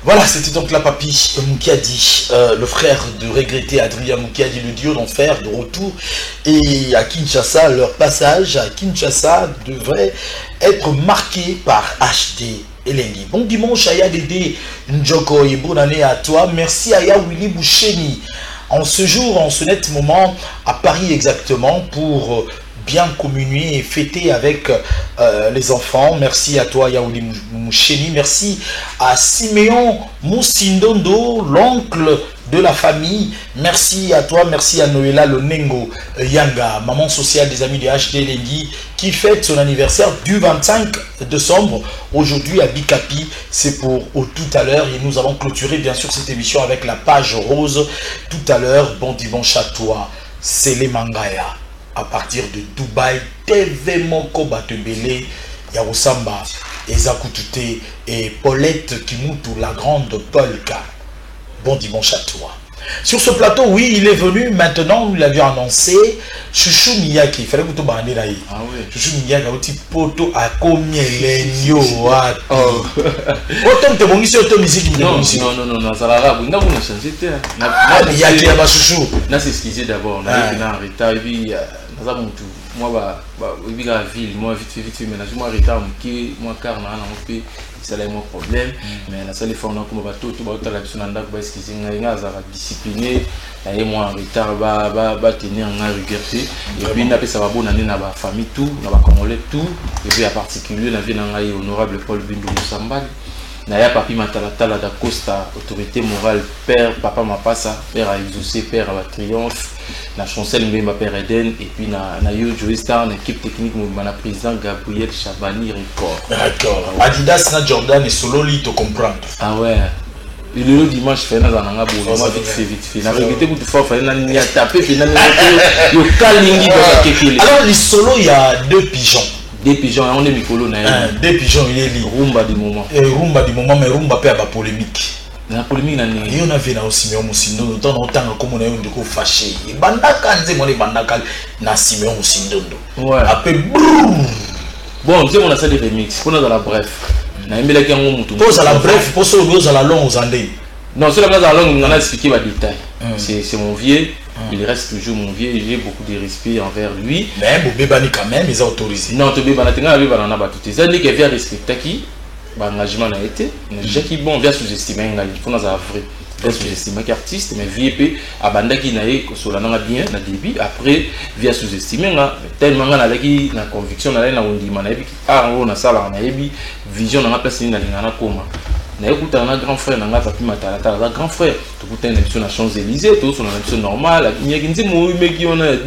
Voilà, c'était donc la papy Moukiadi, le frère de regretté Adrien Moukiadi, le duo d'enfer de retour. Et à Kinshasa, leur passage à Kinshasa devrait être marqué par HD Elengi. Bon dimanche, Aya Dédé Njoko, et bonne année à toi. Merci Aya Willy Boucheni. En ce jour, en ce net moment, à Paris exactement, pour bien communier et fêter avec les enfants. Merci à toi Yaouli Moucheni, merci à Siméon Moussindondo, l'oncle de la famille. Merci à toi, merci à Noëlla Lonengo Yanga, maman sociale des amis de HD Lengi, qui fête son anniversaire du 25 décembre, aujourd'hui à Bikapi. C'est pour tout à l'heure, et nous allons clôturer bien sûr cette émission avec la page rose tout à l'heure. Bon dimanche à toi, c'est les Mangaya. À partir de Dubaï, TV Moko Batebele, Yarosamba, Ezakutute et Paulette Kimutu, la grande Polka. Bon dimanche à toi. Sur ce plateau, oui, il est venu maintenant, nous l'avions annoncé, Chouchou Miyaki. Il fallait que tu bandes là. Ah oui. Chouchou Miyaki a aussi poto à combien l'enyo. Autant que bon ici, autant ici. Non, ça va. On a changé. Miyaki a Chouchou. On a s'excusé d'abord. On a été en retard. Et puis, moi, je la ville, moi, vite fait, mais je suis en retard. Moi, car on a un ça a un problème, mais la seule fois on a comme bateau, tout bateau la personne n'a pas excusé, on a discipliné, et moi en retard, va tenir en rigueur, et puis on a ça va bon année dans la famille tout, dans la Congolais tout, et puis en particulier on a vu dans honorable Paul Bindu Moussambal, Naya Papi Matalatala da Costa, autorité morale, père, papa Mapassa, père a exaucé, père a triomphe, la chancelle Mbemba Père Eden, et puis na yo Joystar, l'équipe technique, mon président Gabriel Chabani Record. D'accord. Adidas na Jordan et Sololi te comprendre. Ah ouais. Et le dimanche, je fais un zananga pour moi vite fait. La vérité, pour te faire, il y a tapé, il y a alors, les solos, il y a deux pigeons. Des pigeons, on est Mikolo. Des pigeons, il est libre. Rumba du moment. Rumba du moment, mais Rumba peut avoir polémique. La polémique, il y en a vu aussi, mais on a autant comme on a eu de quoi fâché. Bandaka, on est bandaka, na Simeon Moussindondo. Ouais. Après, bon, tu sais, on a ça des remix. On a dans la bref. On a aimé la gamme. Pose à la bref, pose à la longue aux Andés. Non, c'est la base à la longue, on a expliqué les détails. C'est mon vieux. Il reste toujours mon vieux, j'ai beaucoup de respect envers lui. Mais Bébani quand même, ils ont autorisé. Non, tu Bébani, tu as vu, on a battu. C'est un qui vient respecter qui, l'engagement a été. J'ai qui bon, bien sous-estimé, il faut nous avoir vrai. Bien sous-estimé qu'artiste, mais vieux, à banda qui n'a eu, sur la langue bien, na début, après, via sous-estimé, tellement on a la conviction, on a la on a ça, on a vision, on a placé dans la coma. Écoute, un grand frère, un grand frère, tu écoutes une émission à Champs-Élysées, tu es une émission normale, il y a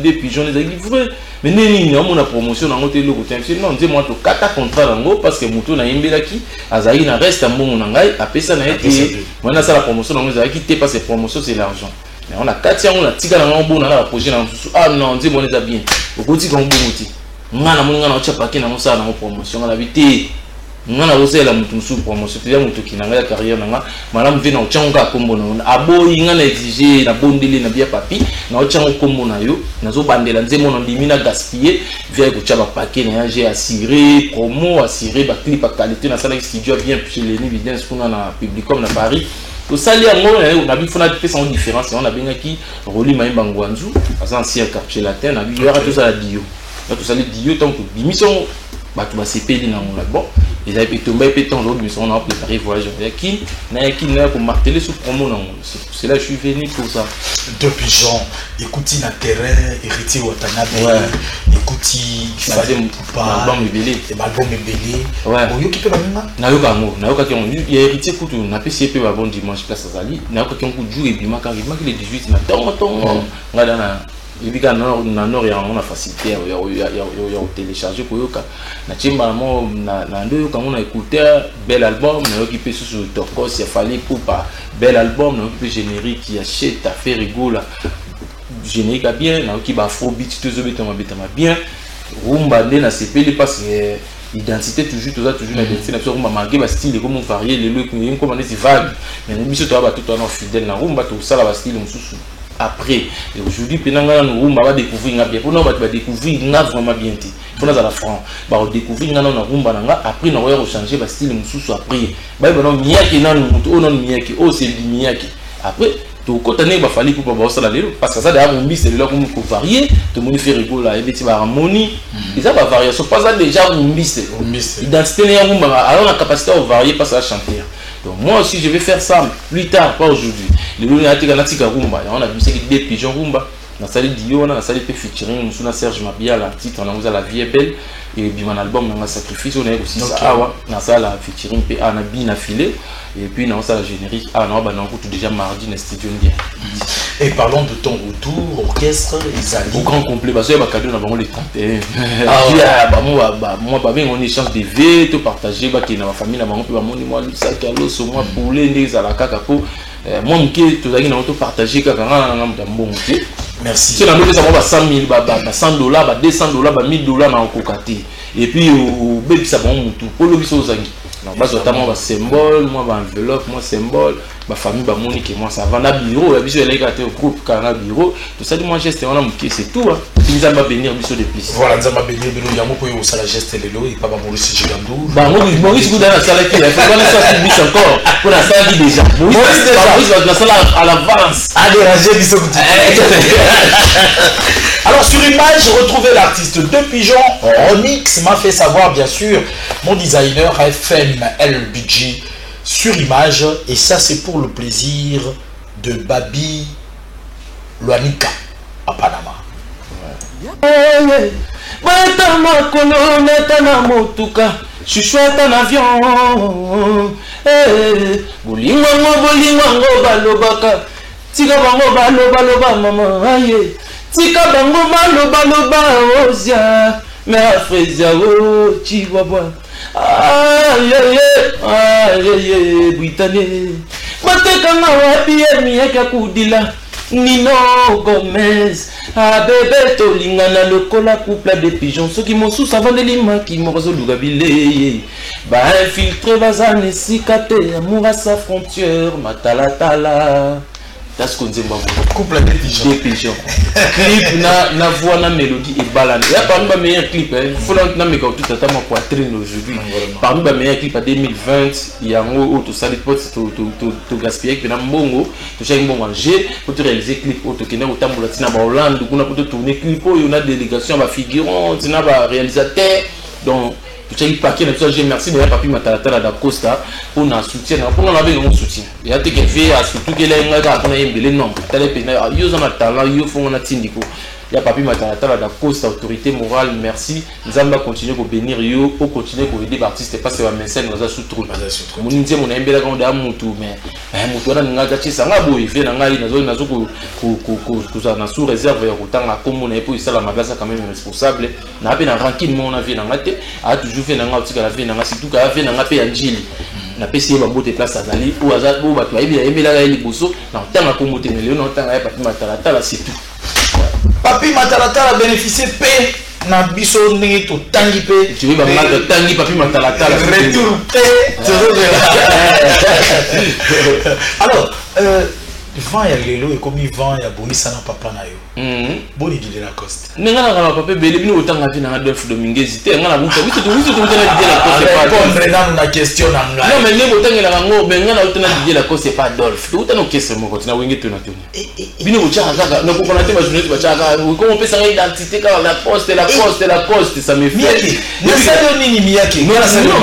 des pigeons, des vrais. Mais il y a une promotion dans l'hôtel, non, dis-moi, tu as un contrat parce que Moutou n'a pas qui, Azaï n'a reste un bon nangai, après ça n'a été. Maintenant, ça la promotion, on a quitté parce que promotion, c'est l'argent. Mais on a 4 ans, on a tigé dans un bon, on a projet dans ah non, dis-moi, on est bien. Au côté qu'on bouge, on a un paquet dans ça, dans la promotion, on a habité. On a osé la mutusu promotion, c'est-à-dire mutuki na la carrière na madame vient au tchanga kombo na aboyi ngana exigé na bondeli na bia papi na au tchanga kombo na yo na zo bandela nzemo na limina gaspiller via ko tchaba paquet na j'ai assuré promo assuré ba clip à qualité na sala studio bien chez les évidence qu'on a na publicom na Paris to sali yango na bi fona fait son différence on a bien qui Roli Maimba Ngwanzu à ancien quartier latin na bi yora tout ça la dio na tout ça le dio tant que l'émission ba tu va se payer na mon là-bas. Ils avaient tombé pétant l'autre, mais on a préparé voyage avec qui n'a pour marteler ce promo. C'est là que je suis venu pour ça. Deux pigeons, écoutez na terrain, héritier Watanabe, écoutez, il fallait pas. L'album est belé. L'album est belé. Ouais. Au qui peut la même. Nayoka qui ont eu, il y a héritier pour tout. On a PCP à bon dimanche place à Zali. Nayoka qui ont coup de jour et puis Makari, les 18, na ton. Et puis quand on a facilité, il y a téléchargé pour yoka. Na chimba mo na ndo quand on a écouté bel album, na yoki pe sur Tokos, il fallait pour pas bel album, na yoki générique qui achète à faire rigola. Générique à bien, na yoki ba afrobeat tout zo betama bien. Rumba na CP parce que identité toujours la identité na rumba marqué ba style comme varié les look comme on est vague. Mais nous biso to ba tout on fidèle na rumba tout ça la style mususu. après. Et aujourd'hui, pendant nous rumba va découvrir bien. Pour nous va découvrir vraiment bien. Pour nous à la franc, va découvrir na rumba nanga. Après nous va changer le style mususu après. Ba ba non miaki na mutu, oh non miaki, oh c'est miaki. Après tout côté ne va falloir pour pas ça là parce que ça derrière rumbi c'est là comme pour varier, tout le monde fait rigoler là et puis va harmonie. Et ça va varier. So pas ça déjà rumbi c'est. Identité ne rumba alors la capacité à varier pas ça à chanter. Donc moi aussi je vais faire ça plus tard, pas aujourd'hui. Les gens qui ont été rumba, on a vu des pigeons rumba. Dans la salle Dio, dans la salle de featuring, nous sommes Serge Mabia, la titre, on a La Vie est belle. Et puis mon album, on a Sacrifice, on a aussi ça. Dans la salle featuring, on a bien affilé. Et puis dans la salle générique, on a déjà mardi dans le studio. Et parlons de ton retour, orchestre, au grand complet, parce que cadeau nous avons les 31. Moi, on échange des V, tout partager, dans ma famille, moi, ça, moi, pour les à la cacapo. Moi, tout partager, merci. Si on a 100 000, $100, $200, $1000 dans le côté. Et puis, au bébé, ça va tout. Pour le biso zangi. Donc, notamment, ma symbole, moi, ma enveloppe, moi, symbole, ma famille, ma monique et moi, ça va. Dans le bureau, la biso, elle est au groupe, quand on a bureau. Tout ça, moi, geste, on a mouké, c'est tout. Nous allons bénir biso de plus. Voilà, nous allons bénir, il y a beaucoup de la geste, et pas Maurice Gigandou. Maurice Gouda, la salle qui est, il faut qu'on ait ça sur encore. Pour la salle qui déjà. Maurice va la salle à l'avance. À déranger, biso. Alors sur Image, retrouvez l'artiste De Pigeon. Onyx m'a fait savoir bien sûr mon designer FM LBG sur Image. Et ça c'est pour le plaisir de Babi Luanika à Panama. Je suis un avion. Bolingo balobaka. Tika bango baloba maman aye. Tika bango baloba ozia. Mais afrezia o chihuahua. Aye Britannique. Bateka na wapi emieka kudila. Nino Gomez, bébé tolingana lokola couple de pigeons. Ceux qui m'ont sous avant de lima qui m'ont résolu gabile. Bah infiltré bazane sikate, amour à sa frontière, matalatala. T'as ce qu'on dit, couple de pigeons. Des pigeons. Clip na voix na mélodie et balade. Il y a parmi les meilleurs clips. Il faut que me tout à ma poitrine aujourd'hui. Parmi les meilleurs clips à 2020, il y a un autre salut pote, tu gaspiller puis na mbongo, tu cherches un bon manger pour te réaliser clip auto qui n'a autant pour la tina Hollande, pour te tourner clip, il y a des délégations à figurant, tina réalisateur. Donc tu as eu paquet de choses, merci de papi Matalatala da Costa pour nous soutien, pour nous avoir un soutien. Il y a des gens qui font surtout que les gens qui ont un nombre, ils ont un talent, ils font un tindiko. Il y a papi Matalatala da Costa, autorité morale, merci. Nous allons continuer à bénir yo, pour continuer à aider les artistes parce que les messages nous ont soutenu. Mon initié mon aimé la grande dame tout mais mutu na nga gachi sanga boy fait na ngai nazo ko sous réserve ya kutanga comme on est pour ça la magasa quand même responsable na pe na ranking mon avis na ngate a toujours fait na nga otika la vie na nga surtout ka fait na nga pe ya njili na pesi ba mbote place azali ou azali ou ba to ayebi la ga liboso na tanga ko mote ne na tanga ya papi Matalatala c'est tout. Papi Matalatala bénéficier paix na biso ndenge to tangi pe tu veux ba mal tangi papi Matalatala retour paix. Alors vent ya lelo et comme vent ya bonisa na papa na yo boni di la coste nenga na papa bele bino otanga vi na Adolphe Dominguez te nga na buta biso to tena di la coste pas répondre na question na nga non mais nebo tanga la ngo benga na otena di la coste pas Adolphe to tena okese mo kotina wenge to na to bino ochaka kaka na ko konate ba journée ba chaka ko on peut sa identité ka la coste ça me fait mais ça donne nini miyaki non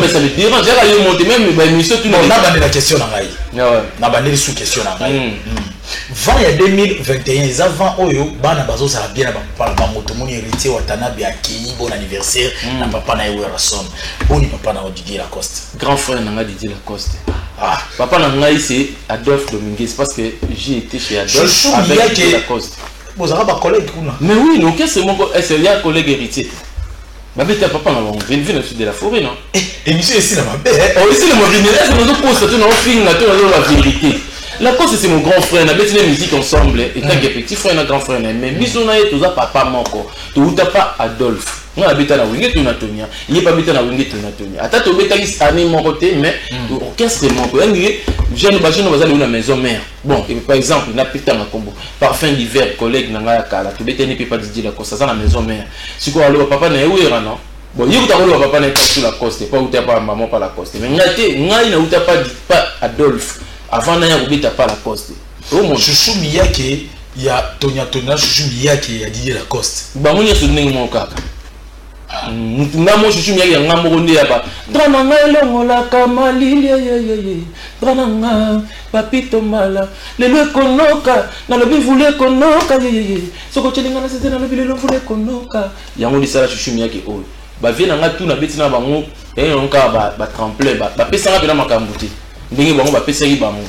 mais ça me dérange ya yo monter même ba émission tout na bande la question na ngai na bande sous question na ngai vent ya 2021 les avant oyo bana bazo sala bien na papa ba moto moni héritier Watanabe akei bon anniversaire na papa na Ewerson boni papa na Didier Lacoste grand frère na Didier Lacoste papa na ngai c'est Adolphe Dominguez parce que j'ai été chez Adolphe avec Didier Lacoste vous avez pas collègue kuna mais oui non qu'est-ce mon collègue héritier ma bête papa na venu au sud de la forêt non et monsieur ici là ma bête ici le mobile est-ce que nous poste tout dans film na tout la vérité. Lacoste c'est mon grand frère, on a fait la musique ensemble, et tant que petit frère et grand frère, mais bisous na tous papa moko, tout pas Adolphe. nga beta na wenge to na tonia il pas beta na wenge to na tonia ata to beta is année mon côté mais orchestre mon côté jeune bazali na maison mère bon et par exemple na peta na combo parfum d'hiver collègue na nga kala to beta ne peut pas dire la cosa ça na maison mère siko alo papa na ewera non bon il y a papa n'est pas sur la coste pas ou pas maman pas la coste mais ngai na uta pas Adolphe avant na ya kubita pas la coste au mon chouchou miyake ya tonya chouchou miyake ya Didier Lacoste ba munya so ndenge mo kaka nga mo chouchou miyake ya ngambo konde ya ba drama ngai longola kamalili ye drama nga papito mala lelo konoka na lobi vule konoka ye soko chelinga na sete na lobi lelo vule konoka yango lisala chouchou miyake o ba viena nga tout na betina bango et on ka ba tremplin ba pesa nga pena makambo te ndenge bango ba pesa ki bango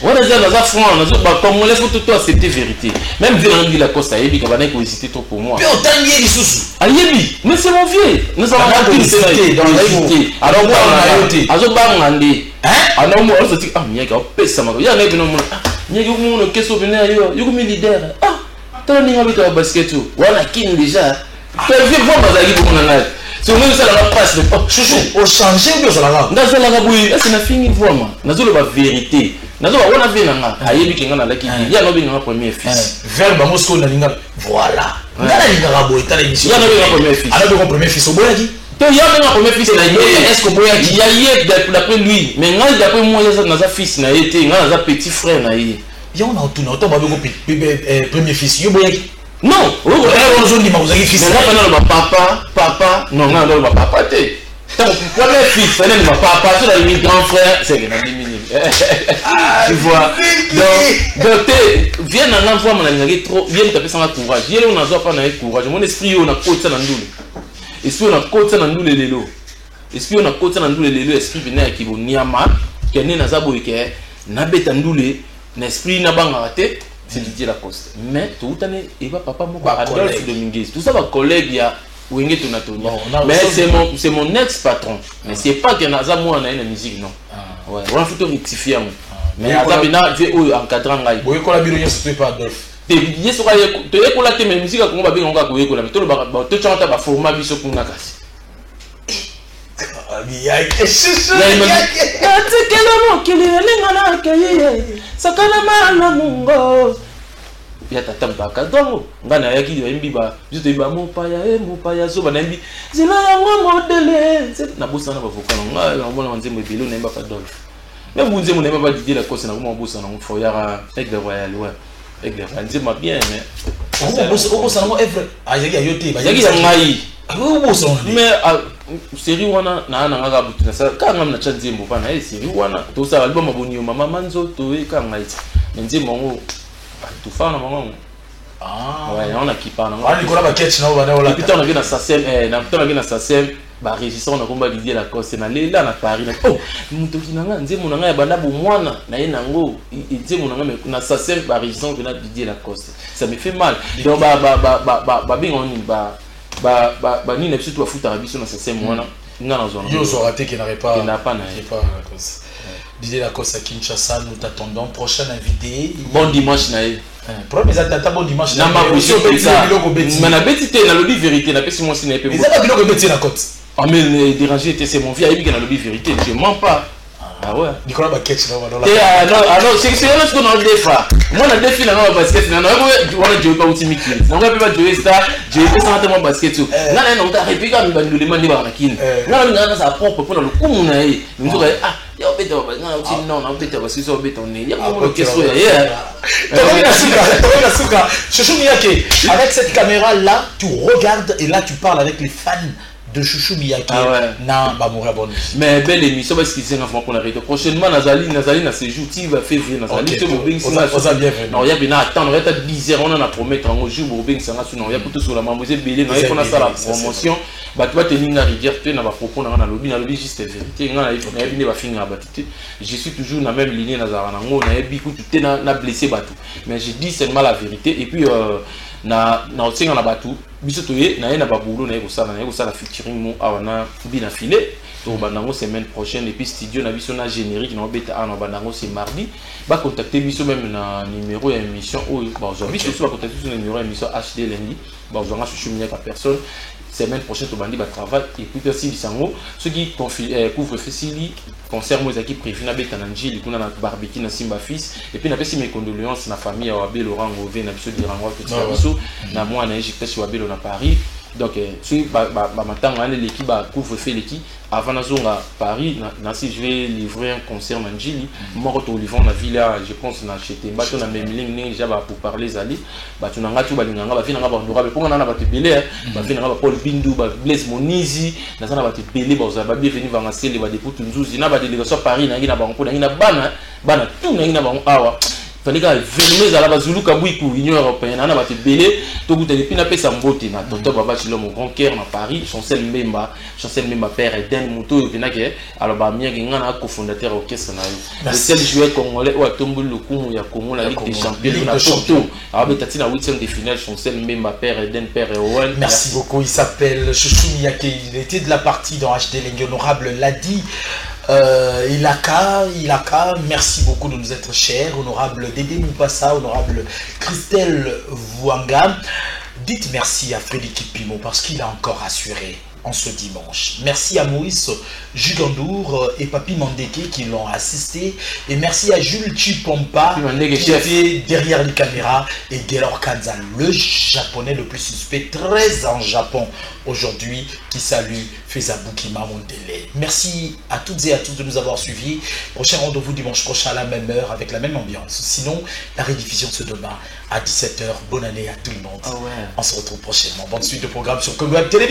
wana za na za franc na zo ba comme les photos toi c'était vérité même Didier Lacoste a yebi ka bana ko hésiter trop pour moi mais autant y est sous ayebi mais c'est mon vieux nous avons pas hésité dans la hésité alors moi on a été azo ba ngande alors moi on se dit ah miaka pesa mako ya ngai bino mo nyeki ko mo keso bina yo yuko mi leader tala ninga bita basket wana kin déjà tu viens voir bazali pour mon âge si on met ça la passe chouchou au changer ou bien ça la dans ça la boui est-ce na fini vraiment nazo la vérité nazo on a vu nanga ayebi kinga na laki ya no binga premier fils verbe mosco na linga voilà ngala linga rabo etala émission ya no binga premier fils alors donc premier fils au boyaki to ya binga premier fils na est-ce que boyaki ya yé d'après lui mais ngai d'après moi ya na za fils na été ngai na za petit frère na yé ya on a tout na to ba beko premier fils yo boyaki non on zone di mauzaki fils na ba papa non non non ba papa te donc premier fils c'est ma papa c'est le grand frère c'est que na diminué tu vois donc viens na voir mon ami trop viens taper sans courage yele on a pas na courage mon esprit on a côté na ndule esprit on a côté na ndule lelo esprit on a côté na ndule lelo esprit bina ki boniama kene na zabo ke na beta ndule na esprit na banga te c'est Didier Lacoste mais tout année et va papa mon Adolphe Dominguez tout ça va collègue ya wenge tonatoni mais c'est mon ex patron mais c'est pas que naza moi na musique non ouais on a faut rectifier mais aza bina vie o encadrant ngai boye ko la biro yeso pas Adolphe te yeso ka te ekola te mais musique ko ba binga ko yekola mais to ba to chanta ba format biso kuna kasi Miyake chouchou Miyake atikela mokili elingana keye sakana mala mungo ya tata mbaka dongo ngana yaki yembi ba biso ba mopaya so ba nembi zila yango modele na bosa na ba vokana nga na mona nzembo ebelo na mba Adolphe même vous nzembo na mba Didier Lacoste na mo bosa na fo yara avec le royal ouais avec le royal nzembo bien mais on bosa na evre ayaki ayote ba yaki ngai on bosa mais série wana na ngaka butu na sa ka ngam na cha nzembo pa na série wana to sa album mabonyo mama manzo to e ka ngai nzembo ngo tu fais na maman ouais on a qui parle on Nicolas Baketch na bana wala putain on a vu na Sassem na putain on a vu na Sassem ba régisseur na komba Didier Lacoste na lela na Paris na oh muto kinanga nzembo na ngai banda bo mwana na ye nango nzembo na ngai na Sassem ba régisseur na Didier Lacoste ça me fait mal donc ba bingo ni ba ni na biso to afuta biso na Sassem wana ngana zona yo so raté qui n'aurait pas la cause Didier Lacoste à Kinshasa, nous t'attendons. Prochain invité. Bon dimanche, naïe. Premier tata bon dimanche. Na ma bouche mais na betité na lobby vérité na pesi moi si na pe. Mais ça va biloko beti na côte. Ah mais déranger était c'est mon vie avec na lobby vérité, je mens pas. Ah ouais. Nicolas Baketch là voilà. Non, c'est là ce qu'on a défa. Moi na défi na no basket na no on jouer pas ultimate. Na on pas jouer ça, je vais pas tellement basket tout. Na na on t'a répliqué mi bandule mandi ba nakini. Na sa propre pour le coup na yi. Nous ah ya obeta ba na uti non na obeta ba siso obeta on ya mo keso ya. Toka suka. Chouchou Miyake, avec cette caméra là, tu regardes et là tu parles avec les fans de Chouchou Miyake na Bamoura Bonne. Mais belle émission parce qu'ils sont en train de prochainement Nazali na séjour tu va février Nazali to bobing ça bien non il y a bien attendre reta 10h on a promettre en jour bobing ça na il y a tout sur la mamouze belé na il faut na ça la promotion ba tu vas tenir na rivière tu na ba propos na lobby juste vérité ngana il faut na bien ba finir batité je suis toujours na même ligne Nazara na ngo na biku tu na blessé batou mais je dis seulement la vérité et puis na otinga na batu biso toye na ye na babulo na ye ko sala featuring mo awana bina filé to bandango semaine prochaine et puis studio na biso na générique na beta na bandango c'est mardi ba contacter biso même na numéro émission ou bon aujourd'hui biso ba contacter sur numéro émission HD lundi bon on a Chouchou Miyake personne semaine prochaine, tu vas travail et puis aussi, ceux qui couvre-feu, concert moi qui prévu na beta nanji li kuna na barbecue na Simba fils et puis na pesi mes condoléances na famille à Wabe Laurent Ngové na biso dirangwa petit biso na moi na Égypte chez Wabe na Paris donc si ba matanga l'équipe ba couvre-feu l'équipe avant na zonga Paris na si je vais livrer un concert nanji moi retour livrer na villa je pense na acheter bato na même ligne déjà ba pour parler zali ba tu nanga tu ba linganga ba vina nga ba honorable pour na ba te belé ba vina nga ba Paul Bindu ba Blaise Monizi na sana ba te belé ba za ba bienvenue va ngaseli ba deputu nzuzi na ba délégation Paris na ngina ba nko na ngina bana tout na ngina ba awa tandis que venez à la Bazulu Kabouikou Union européenne na ba te belé to goûter depuis na pesa mbote na docteur Baba Chilo mon grand cœur na Paris chancel Mbemba père Eden Muto venake alors ba mien nga na cofondateur orchestre na le seul joueur congolais ou atombo le kumu ya Congo la Ligue des Champions na Porto alors betati na 8e de finale chancel Mbemba père Eden père Owen. Merci beaucoup, il s'appelle Chouchou Miyake, il était de la partie dans HD l'honorable l'a dit. Ilaka, merci beaucoup de nous être chers. Honorable Dédé Moupassa, honorable Christelle Vouanga. Dites merci à Frédéric Kipimo parce qu'il a encore assuré en ce dimanche. Merci à Maurice Jugandour et Papi Mandeke qui l'ont assisté. Et merci à Jules Chipompa qui était derrière les caméras. Et Gelor Kanza, le japonais le plus suspect, très en Japon aujourd'hui, qui salue Fezabukima Mondele. Merci à toutes et à tous de nous avoir suivis. Prochain rendez-vous dimanche prochain à la même heure avec la même ambiance. Sinon, la rediffusion se demain à 17h. Bonne année à tout le monde. On se retrouve prochainement. Bonne suite de programme sur Congo Web Télévision.